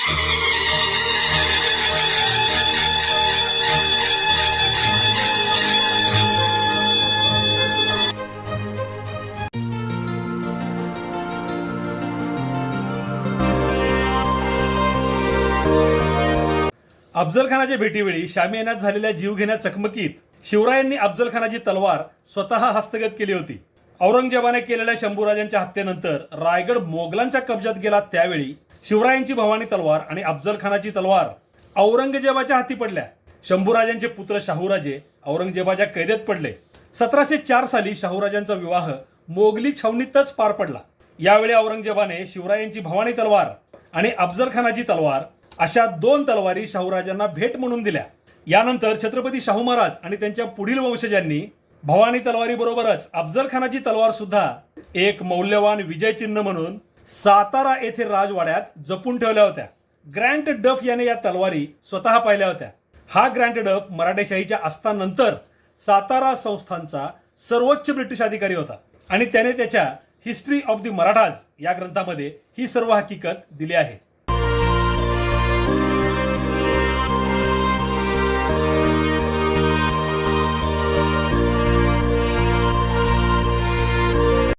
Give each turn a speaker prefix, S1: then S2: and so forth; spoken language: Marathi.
S1: अफजल खानाच्या भेटीवेळी शामियानात झालेल्या जीवघेण्या चकमकीत शिवरायांनी अफजल खानाची तलवार स्वतः हस्तगत केली होती. औरंगजेबाने केलेल्या शंभूराजांच्या हत्येनंतर रायगड मोगलांच्या कब्जात गेला. त्यावेळी शिवरायांची भवानी तलवार आणि अफजल खानाची तलवार औरंगजेबाच्या हाती पडल्या. शंभूराजांचे पुत्र शाहूराजे औरंगजेबाच्या कैदेत पडले. 1704 साली शाहूराजांचा विवाह मोगली छावणीतच पार पडला. यावेळी औरंगजेबाने शिवरायांची भवानी तलवार आणि अफजल खानाची तलवार अशा 2 तलवारी शाहूराजांना भेट म्हणून दिल्या. यानंतर छत्रपती शाहू महाराज आणि त्यांच्या पुढील वंशजांनी भवानी तलवारी बरोबरच अफजल खानाची तलवार सुद्धा एक मौल्यवान विजयचिन्ह म्हणून सातारा येथे राजवाड्यात जपून ठेवल्या होत्या. ग्रँट डफ याने या तलवारी स्वतः पाहिल्या होत्या. हा ग्रँट डफ मराठेशाहीच्या अस्तानंतर सातारा संस्थानचा सर्वोच्च ब्रिटिश अधिकारी होता आणि त्याने त्याच्या हिस्ट्री ऑफ द मराठाज या ग्रंथामध्ये ही सर्व हकीकत दिली आहे.